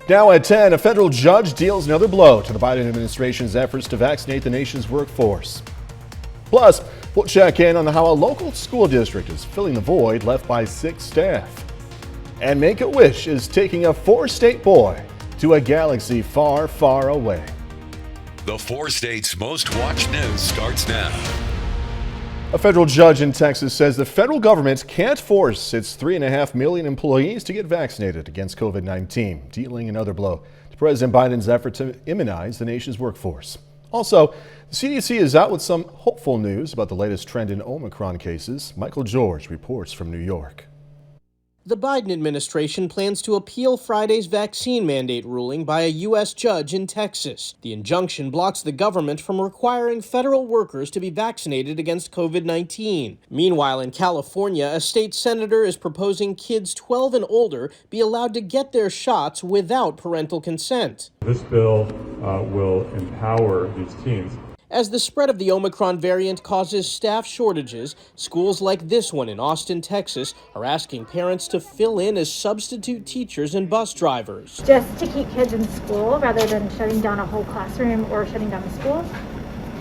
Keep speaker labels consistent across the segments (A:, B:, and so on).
A: Now at 10, a federal judge deals another blow to the Biden administration's efforts to vaccinate the nation's workforce. Plus, we'll check in on how a local school district is filling the void left by sick staff. And Make-A-Wish is taking a 4-state boy to a galaxy far, far away.
B: The 4 states' most watched news starts now.
A: A federal judge in Texas says the federal government can't force its 3.5 million employees to get vaccinated against COVID-19, dealing another blow to President Biden's effort to immunize the nation's workforce. Also, the CDC is out with some hopeful news about the latest trend in Omicron cases. Michael George reports from New York.
C: The Biden administration plans to appeal Friday's vaccine mandate ruling by a U.S. judge in Texas. The injunction blocks the government from requiring federal workers to be vaccinated against COVID-19. Meanwhile, in California, a state senator is proposing kids 12 and older be allowed to get their shots without parental consent.
D: This bill will empower these teens.
C: As the spread of the Omicron variant causes staff shortages, schools like this one in Austin, Texas, are asking parents to fill in as substitute teachers and bus drivers.
E: Just to keep kids in school rather than shutting down a whole classroom or shutting down the school,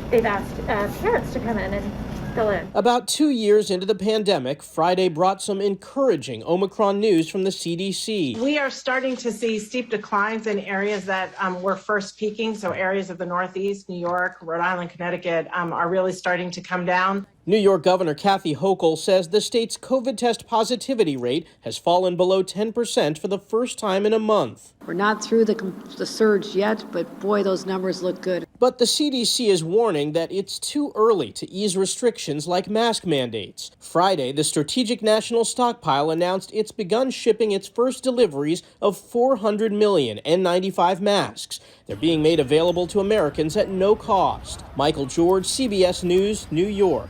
E: they've asked parents to come in and fill in.
C: About 2 years into the pandemic, Friday brought some encouraging Omicron news from the CDC.
F: We are starting to see steep declines in areas that were first peaking. So areas of the Northeast, New York, Rhode Island, Connecticut are really starting to come down.
C: New York Governor Kathy Hochul says the state's COVID test positivity rate has fallen below 10% for the first time in a month.
G: We're not through the surge yet, but boy, those numbers look good.
C: But the CDC is warning that it's too early to ease restrictions like mask mandates. Friday, the Strategic National Stockpile announced it's begun shipping its first deliveries of 400 million N95 masks. They're being made available to Americans at no cost. Michael George, CBS News, New York.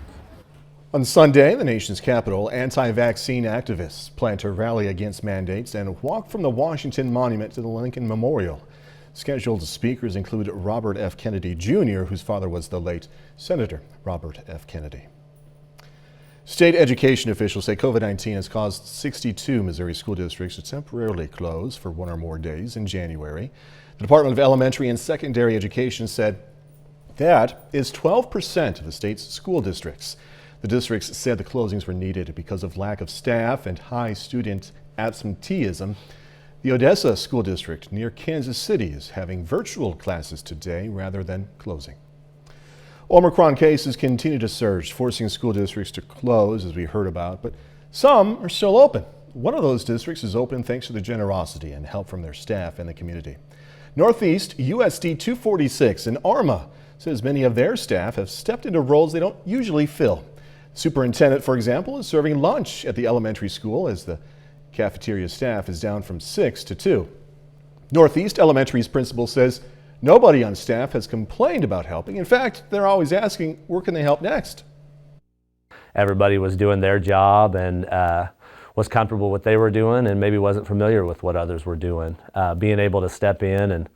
A: On Sunday, the nation's capital, anti-vaccine activists plan to rally against mandates and walk from the Washington Monument to the Lincoln Memorial. Scheduled speakers include Robert F. Kennedy Jr., whose father was the late Senator Robert F. Kennedy. State education officials say COVID-19 has caused 62 Missouri school districts to temporarily close for 1 or more days in January. The Department of Elementary and Secondary Education said that is 12% of the state's school districts. The districts said the closings were needed because of lack of staff and high student absenteeism. The Odessa School District near Kansas City is having virtual classes today rather than closing. Omicron cases continue to surge, forcing school districts to close, as we heard about, but some are still open. One of those districts is open thanks to the generosity and help from their staff and the community. Northeast USD 246 in Arma says many of their staff have stepped into roles they don't usually fill. Superintendent, for example, is serving lunch at the elementary school as the cafeteria staff is down from 6 to 2. Northeast Elementary's principal says nobody on staff has complained about helping. In fact, they're always asking, where can they help next?
H: Everybody was doing their job and was comfortable with what they were doing and maybe wasn't familiar with what others were doing. Being able to step in and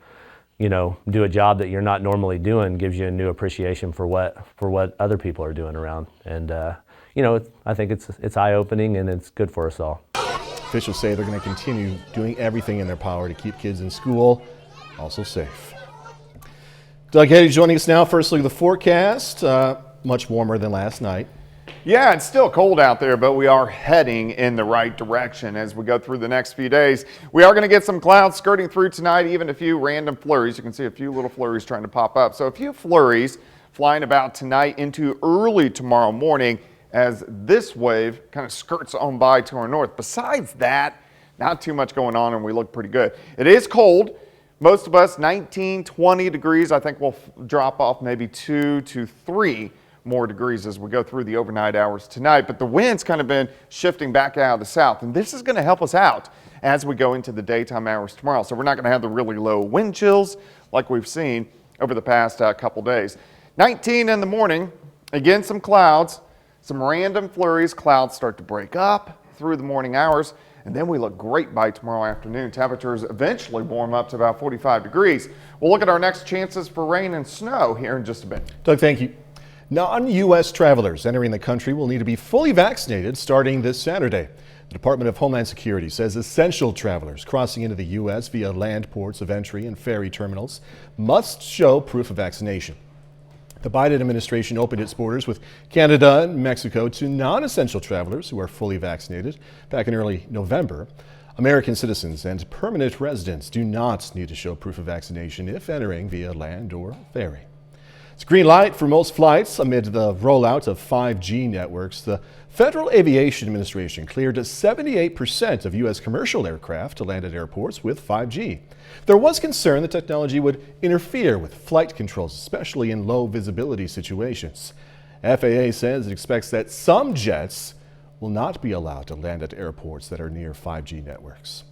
H: do a job that you're not normally doing gives you a new appreciation for what other people are doing around. And I think it's eye-opening and it's good for us all.
A: Officials say they're going to continue doing everything in their power to keep kids in school also safe. Doug Heddy joining us now. First look at the forecast. Much warmer than last night.
I: Yeah, it's still cold out there, but we are heading in the right direction as we go through the next few days. We are going to get some clouds skirting through tonight, even a few random flurries. You can see a few little flurries trying to pop up. So a few flurries flying about tonight into early tomorrow morning as this wave kind of skirts on by to our north. Besides that, not too much going on and we look pretty good. It is cold. Most of us 19, 20 degrees. I think we'll drop off maybe 2 to 3 more degrees as we go through the overnight hours tonight, but the wind's kind of been shifting back out of the south, and this is going to help us out as we go into the daytime hours tomorrow. So we're not going to have the really low wind chills like we've seen over the past couple days. 19 in the morning, again some clouds, some random flurries. Clouds start to break up through the morning hours, and then we look great by tomorrow afternoon. Temperatures eventually warm up to about 45 degrees. We'll look at our next chances for rain and snow here in just a bit.
A: Doug, thank you. Non-U.S. travelers entering the country will need to be fully vaccinated starting this Saturday. The Department of Homeland Security says essential travelers crossing into the U.S. via land ports of entry and ferry terminals must show proof of vaccination. The Biden administration opened its borders with Canada and Mexico to non-essential travelers who are fully vaccinated back in early November. American citizens and permanent residents do not need to show proof of vaccination if entering via land or ferry. It's green light for most flights amid the rollout of 5G networks. The Federal Aviation Administration cleared 78% of U.S. commercial aircraft to land at airports with 5G. There was concern the technology would interfere with flight controls, especially in low visibility situations. FAA says it expects that some jets will not be allowed to land at airports that are near 5G networks.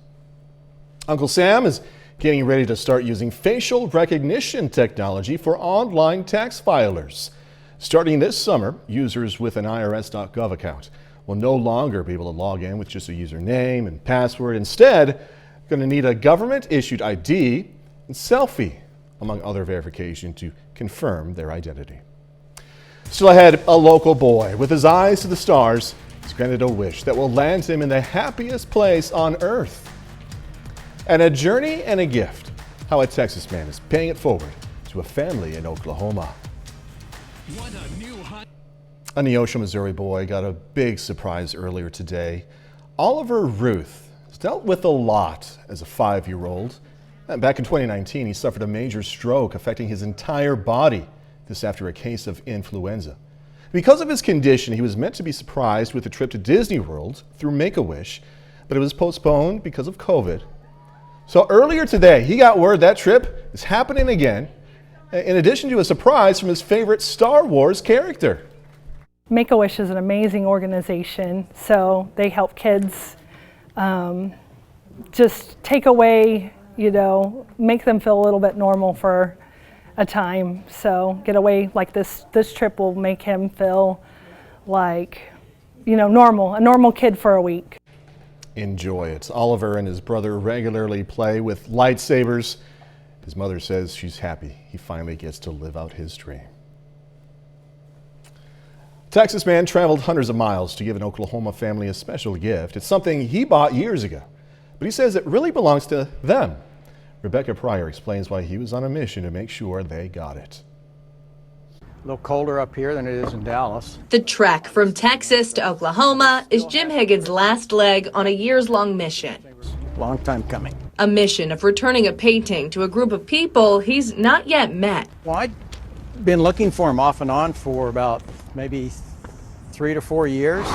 A: Uncle Sam is getting ready to start using facial recognition technology for online tax filers. Starting this summer, users with an IRS.gov account will no longer be able to log in with just a username and password. Instead, going to need a government-issued ID and selfie, among other verification, to confirm their identity. Still ahead, a local boy with his eyes to the stars is granted a wish that will land him in the happiest place on earth. And a journey and a gift, how a Texas man is paying it forward to a family in Oklahoma. A Neosho, Missouri boy got a big surprise earlier today. Oliver Ruth has dealt with a lot as a 5-year-old. And back in 2019, he suffered a major stroke affecting his entire body, this after a case of influenza. Because of his condition, he was meant to be surprised with a trip to Disney World through Make-A-Wish, but it was postponed because of COVID. So earlier today, he got word that trip is happening again, in addition to a surprise from his favorite Star Wars character.
J: Make-A-Wish is an amazing organization, so they help kids just take away, make them feel a little bit normal for a time. So get away like this trip will make him feel like, normal, a normal kid for a week.
A: Enjoy it. Oliver and his brother regularly play with lightsabers. His mother says she's happy he finally gets to live out his dream. Texas man traveled hundreds of miles to give an Oklahoma family a special gift. It's something he bought years ago, but he says it really belongs to them. Rebecca Pryor explains why he was on a mission to make sure they got it.
K: A little colder up here than it is in Dallas.
L: The trek from Texas to Oklahoma is Jim Higgins' last leg on a years-long mission.
K: Long time coming.
L: A mission of returning a painting to a group of people he's not yet met.
K: Well, I'd been looking for him off and on for about maybe 3 to 4 years.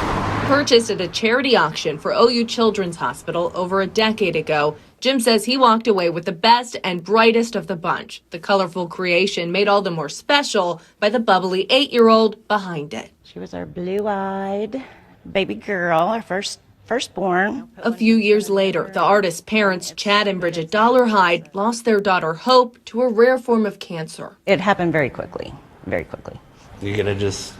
L: Purchased at a charity auction for OU Children's Hospital over a decade ago, Jim says he walked away with the best and brightest of the bunch. The colorful creation made all the more special by the bubbly 8-year-old behind it.
M: She was our blue-eyed baby girl, our firstborn.
L: A few years later, the artist's parents, Chad and Bridget Dollarhide, lost their daughter Hope to a rare form of cancer.
M: It happened very quickly, very quickly.
N: You gotta just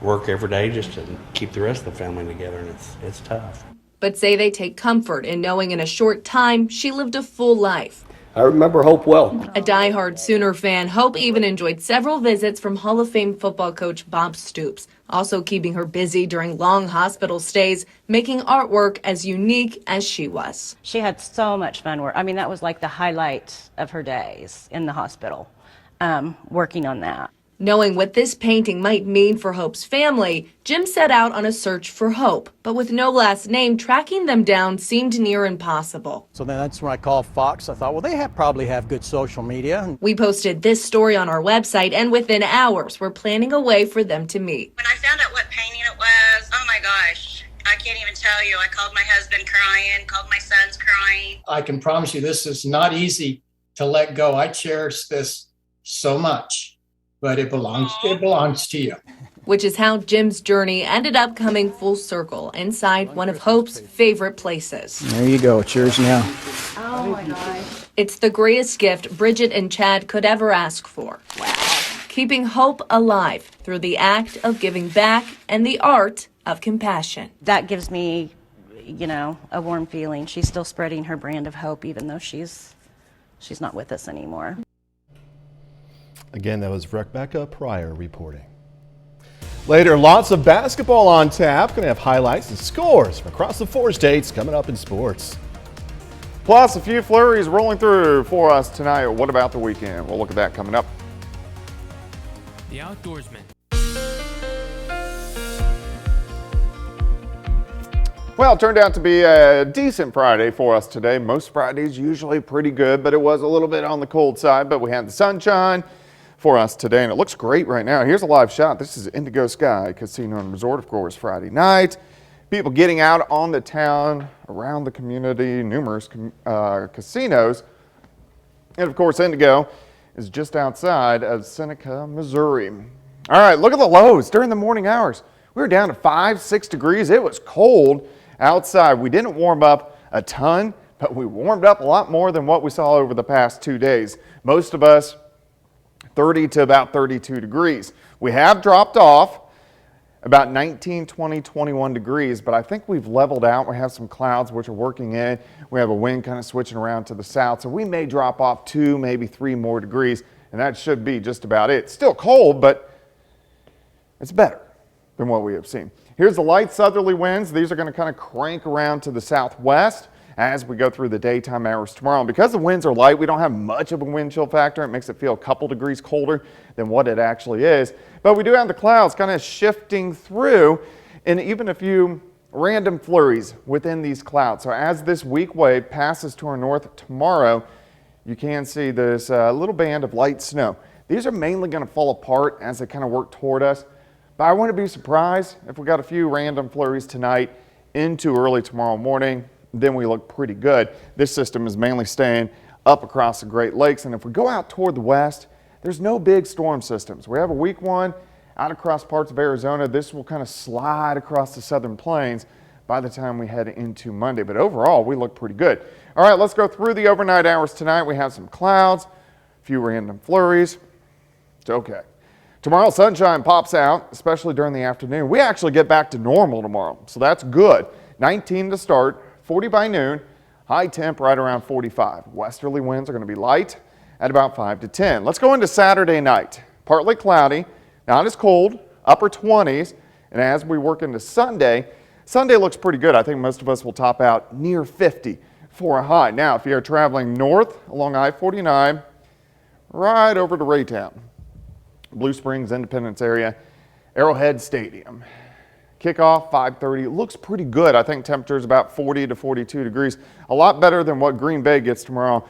N: work every day just to keep the rest of the family together, and it's tough.
L: But say they take comfort in knowing in a short time she lived a full life.
N: I remember Hope well.
L: A diehard Sooner fan, Hope even enjoyed several visits from Hall of Fame football coach Bob Stoops, also keeping her busy during long hospital stays, making artwork as unique as she was.
M: She had so much fun work. I mean, that was like the highlight of her days in the hospital, working on that.
L: Knowing what this painting might mean for Hope's family, Jim set out on a search for Hope, but with no last name, tracking them down seemed near impossible.
K: So then that's when I called Fox. I thought, well, they probably have good social media.
L: We posted this story on our website, and within hours, we're planning a way for them to meet.
O: When I found out what painting it was, oh my gosh, I can't even tell you. I called my husband crying, called my sons crying.
P: I can promise you this is not easy to let go. I cherish this so much. But it belongs to you.
L: Which is how Jim's journey ended up coming full circle inside one of Hope's favorite places.
K: There you go. It's yours now.
M: Oh my gosh.
L: It's the greatest gift Bridget and Chad could ever ask for. Wow. Keeping hope alive through the act of giving back and the art of compassion.
M: That gives me, a warm feeling. She's still spreading her brand of hope even though she's not with us anymore.
A: Again, that was Rebecca Pryor reporting. Later, lots of basketball on tap. Going to have highlights and scores from across the 4 states coming up in sports.
I: Plus, a few flurries rolling through for us tonight. What about the weekend? We'll look at that coming up.
Q: The Outdoorsman.
I: Well, it turned out to be a decent Friday for us today. Most Fridays usually pretty good, but it was a little bit on the cold side. But we had the sunshine for us today, and it looks great right now. Here's a live shot. This is Indigo Sky Casino and Resort, of course, Friday night. People getting out on the town, around the community, numerous casinos. And, of course, Indigo is just outside of Seneca, Missouri. All right, look at the lows during the morning hours. We were down to 5-6 degrees. It was cold outside. We didn't warm up a ton, but we warmed up a lot more than what we saw over the past 2 days. Most of us 30 to about 32 degrees. We have dropped off about 19, 20, 21 degrees, but I think we've leveled out. We have some clouds which are working in. We have a wind kind of switching around to the south, so we may drop off 2, maybe 3 more degrees, and that should be just about it. Still cold, but it's better than what we have seen. Here's the light southerly winds. These are going to kind of crank around to the southwest as we go through the daytime hours tomorrow. And because the winds are light, we don't have much of a wind chill factor. It makes it feel a couple degrees colder than what it actually is. But we do have the clouds kind of shifting through, and even a few random flurries within these clouds. So as this weak wave passes to our north tomorrow, you can see this little band of light snow. These are mainly going to fall apart as they kind of work toward us. But I wouldn't be surprised if we got a few random flurries tonight into early tomorrow morning. Then we look pretty good. This system is mainly staying up across the Great Lakes. And if we go out toward the west, there's no big storm systems. We have a weak one out across parts of Arizona. This will kind of slide across the southern plains by the time we head into Monday. But overall, we look pretty good. All right, let's go through the overnight hours tonight. We have some clouds, a few random flurries. It's okay. Tomorrow, sunshine pops out, especially during the afternoon. We actually get back to normal tomorrow, so that's good. 19 to start, 40 by noon, high temp right around 45. Westerly winds are going to be light at about 5 to 10. Let's go into Saturday night. Partly cloudy, not as cold, upper 20s, and as we work into Sunday, Sunday looks pretty good. I think most of us will top out near 50 for a high. Now, if you're traveling north along I-49, right over to Raytown, Blue Springs, Independence area, Arrowhead Stadium. Kickoff 5:30. Looks pretty good. I think temperatures about 40 to 42 degrees. A lot better than what Green Bay gets tomorrow.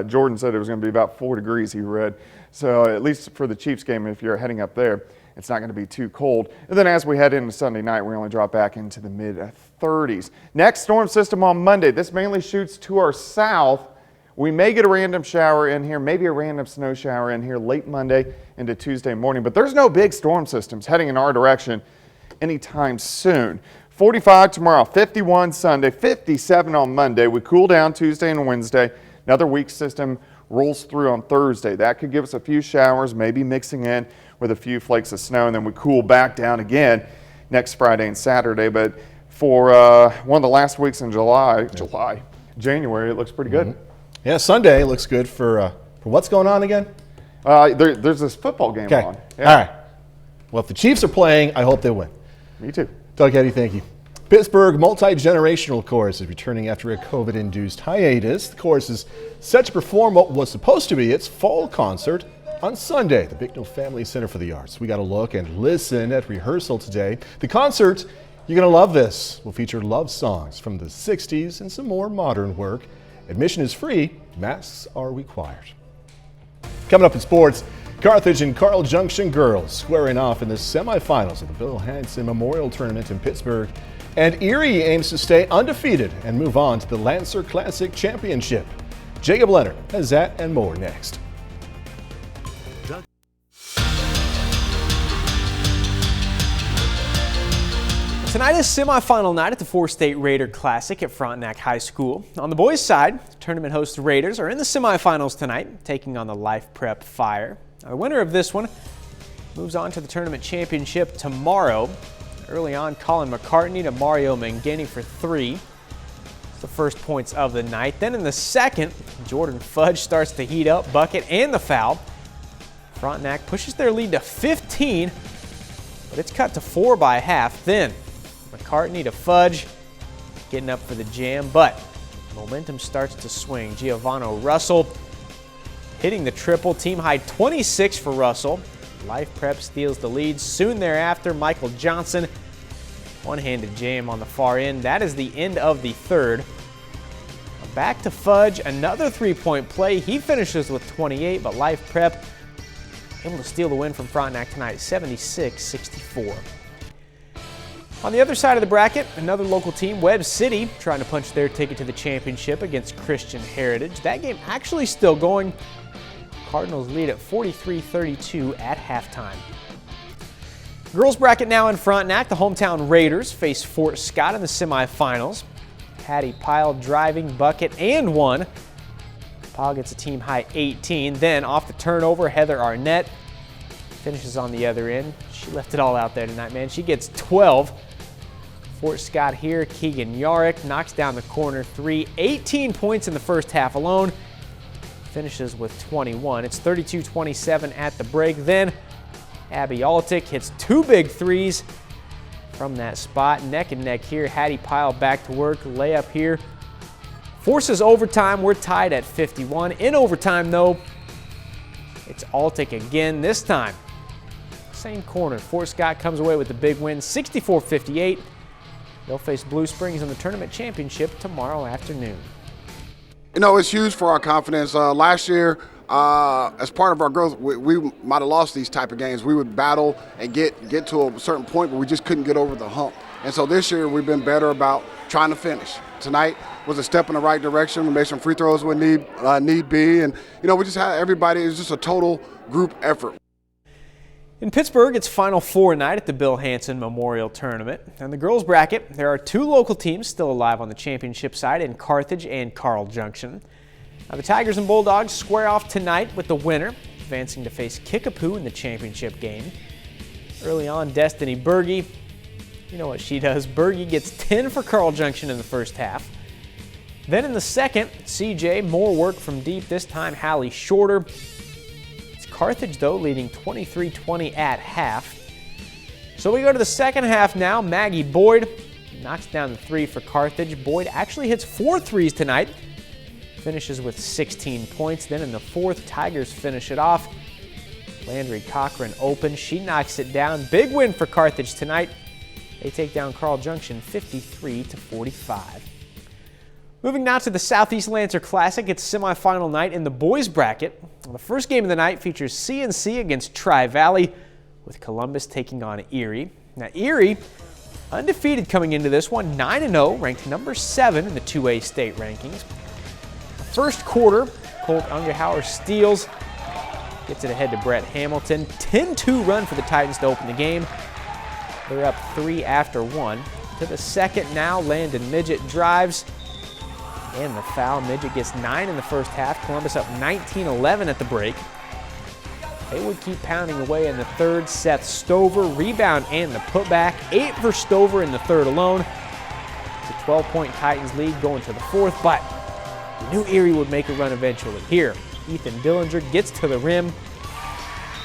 I: Jordan said it was going to be about 4 degrees, he read. So at least for the Chiefs game, if you're heading up there, it's not going to be too cold. And then as we head into Sunday night, we only drop back into the mid-30s. Next storm system on Monday. This mainly shoots to our south. We may get a random shower in here, maybe a random snow shower in here late Monday into Tuesday morning, but there's no big storm systems heading in our direction anytime soon. 45 tomorrow, 51 Sunday, 57 on Monday. We cool down Tuesday and Wednesday. Another weak system rolls through on Thursday. That could give us a few showers, maybe mixing in with a few flakes of snow, and then we cool back down again next Friday and Saturday. But for one of the last weeks in January, it looks pretty good.
A: Mm-hmm. Yeah, Sunday looks good for what's going on again?
I: There's this football game on. Yeah.
A: All right. Well, if the Chiefs are playing, I hope they win.
I: Me too.
A: Doug Eddy, thank you. Pittsburgh Multi-Generational Chorus is returning after a COVID-induced hiatus. The chorus is set to perform what was supposed to be its fall concert on Sunday, the Bicknell Family Center for the Arts. We got a look and listen at rehearsal today. The concert, you're going to love this, will feature love songs from the 60s and some more modern work. Admission is free. Masks are required. Coming up in sports, Carthage and Carl Junction girls squaring off in the semifinals of the Bill Hanson Memorial Tournament in Pittsburgh. And Erie aims to stay undefeated and move on to the Lancer Classic Championship. Jacob Leonard has that and more next.
R: Tonight is semifinal night at the 4-State Raider Classic at Frontenac High School. On the boys' side, tournament host Raiders are in the semifinals tonight, taking on the Life Prep Fire. Now, the winner of this one moves on to the tournament championship tomorrow. Early on, Colin McCartney to Mario Mangini for 3. It's the first points of the night. Then in the second, Jordan Fudge starts to heat up, bucket and the foul. Frontenac pushes their lead to 15. but it's cut to 4 by half. Then McCartney to Fudge, getting up for the jam, but momentum starts to swing. Giovanni Russell hitting the triple, team high 26 for Russell. Life Prep steals the lead. Soon thereafter, Michael Johnson, one-handed jam on the far end. That is the end of the third. Back to Fudge, another three-point play. He finishes with 28, but Life Prep able to steal the win from Frontenac tonight, 76-64. On the other side of the bracket, another local team, Webb City, trying to punch their ticket to the championship against Christian Heritage. That game actually still going. Cardinals lead at 43-32 at halftime. Girls bracket now in Frontenac. The hometown Raiders face Fort Scott in the semifinals. Hattie Pyle driving, bucket, and one. Pyle gets a team high 18. Then off the turnover, Heather Arnett finishes on the other end. She left it all out there tonight, man. She gets 12. Fort Scott here, Keegan Yarick knocks down the corner three. 18 points in the first half alone. Finishes with 21. It's 32-27 at the break. Then Abby Altick hits two big threes from that spot. Neck and neck here. Hattie Pyle back to work. Layup here. Forces overtime. We're tied at 51. In overtime, though, it's Altick again. This time, same corner. Fort Scott comes away with the big win, 64-58. They'll face Blue Springs in the tournament championship tomorrow afternoon.
S: You know, it's huge for our confidence. Last year, as part of our growth, we might have lost these type of games. We would battle and get to a certain point, but we just couldn't get over the hump. And so this year, we've been better about trying to finish. Tonight was a step in the right direction. We made some free throws when need be, and you know, we just had everybody. It was just a total group effort.
R: In Pittsburgh, it's Final Four night at the Bill Hanson Memorial Tournament. In the girls bracket, there are two local teams still alive on the championship side in Carthage and Carl Junction. Now, the Tigers and Bulldogs square off tonight with the winner, advancing to face Kickapoo in the championship game. Early on, Destiny Berge, you know what she does. Berge gets 10 for Carl Junction in the first half. Then in the second, CJ, more work from deep, this time Hallie Shorter. Carthage, though, leading 23-20 at half. So we go to the second half now. Maggie Boyd knocks down the three for Carthage. Boyd actually hits 4 threes tonight. Finishes with 16 points. Then in the fourth, Tigers finish it off. Landry Cochran open. She knocks it down. Big win for Carthage tonight. They take down Carl Junction 53-45. Moving now to the Southeast Lancer Classic. It's semifinal night in the boys bracket. The first game of the night features CNC against Tri-Valley, with Columbus taking on Erie. Now Erie, undefeated coming into this one, 9-0, ranked number 7 in the 2A state rankings. First quarter, Colt Ungerhauer steals, gets it ahead to Brett Hamilton. 10-2 run for the Titans to open the game. They're up 3 after 1. To the second now, Landon Midget drives. And the foul. Midget gets 9 in the first half. Columbus up 19-11 at the break. They would keep pounding away in the third. Seth Stover, rebound and the putback. 8 for Stover in the third alone. It's a 12-point Titans lead going to the fourth, but you knew Erie would make a run eventually. Here, Ethan Dillinger gets to the rim.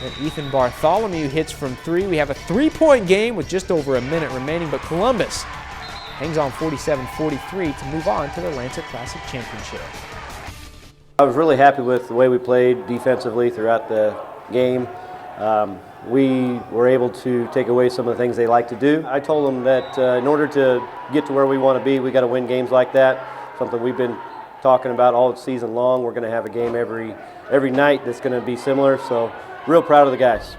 R: And Ethan Bartholomew hits from 3. We have a 3-point game with just over a minute remaining, but Columbus hangs on 47-43 to move on to the Lancer Classic Championship.
T: I was really happy with the way we played defensively throughout the game. We were able to take away some of the things they like to do. I told them that in order to get to where we want to be, we got to win games like that, something we've been talking about all season long. We're going to have a game every night that's going to be similar, so real proud of the guys.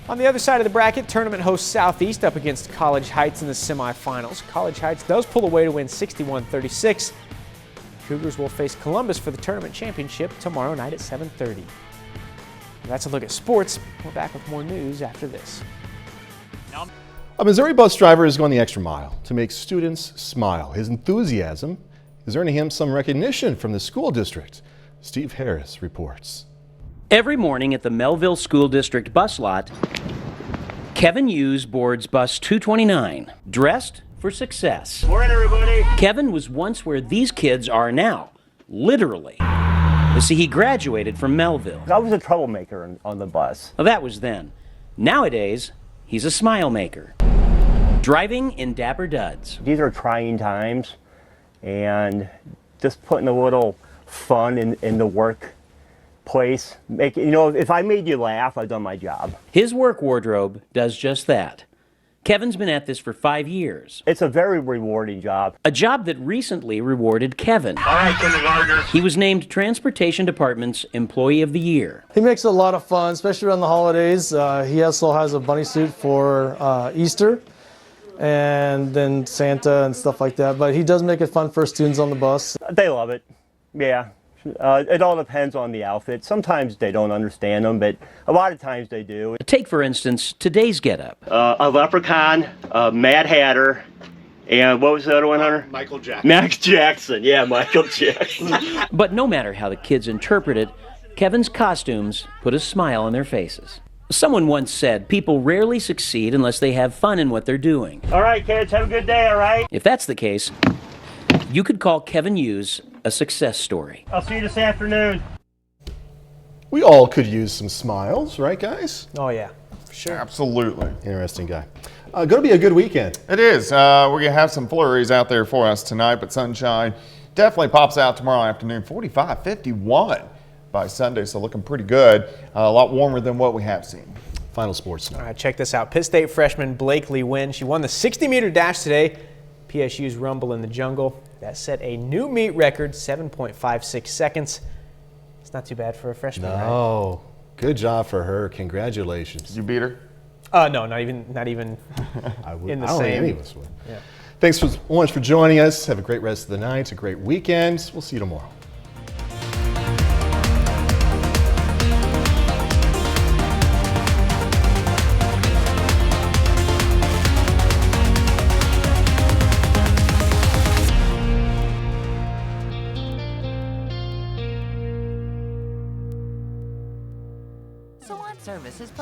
R: On the other side of the bracket, tournament host Southeast up against College Heights in the semifinals. College Heights does pull away to win 61-36. Cougars will face Columbus for the tournament championship tomorrow night at 7:30. That's a look at sports. We're back with more news after this.
A: A Missouri bus driver is going the extra mile to make students smile. His enthusiasm is earning him some recognition from the school district. Steve Harris reports.
U: Every morning at the Melville School District bus lot, Kevin Hughes boards bus 229, dressed for success.
V: Morning, everybody.
U: Kevin was once where these kids are now, literally. You see, he graduated from Melville.
V: I was a troublemaker on the bus.
U: Well, that was then. Nowadays, he's a smile maker. Driving in Dapper Duds.
B: These are trying times, and just putting a little fun in the workplace. If I made you laugh, I've done my job.
U: His work wardrobe does just that. Kevin's been at this for 5 years.
B: It's a very rewarding job.
U: A job that recently rewarded Kevin.
V: All right, kindergartners.
U: He was named Transportation Department's Employee of the Year.
W: He makes it a lot of fun, especially around the holidays. He also has a bunny suit for Easter and then Santa and stuff like that. But he does make it fun for students on the bus.
B: They love it, yeah. It all depends on the outfit. Sometimes they don't understand them, but a lot of times they do.
U: Take, for instance, today's getup.
B: A leprechaun, a Mad Hatter, and what was the other one, Hunter?
V: Michael Jackson.
B: Max Jackson, yeah, Michael Jackson.
U: But no matter how the kids interpret it, Kevin's costumes put a smile on their faces. Someone once said, people rarely succeed unless they have fun in what they're doing.
B: All right, kids, have a good day, all right?
U: If that's the case, you could call Kevin Hughes a success story.
B: I'll see you this afternoon.
A: We all could use some smiles, right, guys?
R: Oh, yeah, for sure.
I: Absolutely.
A: Interesting guy. Going to be a good weekend.
I: It is. We're going to have some flurries out there for us tonight, but sunshine definitely pops out tomorrow afternoon. 45, 51 by Sunday, so looking pretty good. A lot warmer than what we have seen.
A: Final sports now.
R: All right, check this out. Pitt State freshman Blakely Wynn. She won the 60-meter dash today. PSU's Rumble in the Jungle. That set a new meet record, 7.56 seconds. It's not too bad for a freshman, right?
A: No. Good job for her. Congratulations.
I: Did you beat her?
R: No, not even in the
A: I don't think
R: same.
A: any of us would.
R: Yeah.
A: Thanks so much for joining us. Have a great rest of the night. A great weekend. We'll see you tomorrow.
X: Salon Service is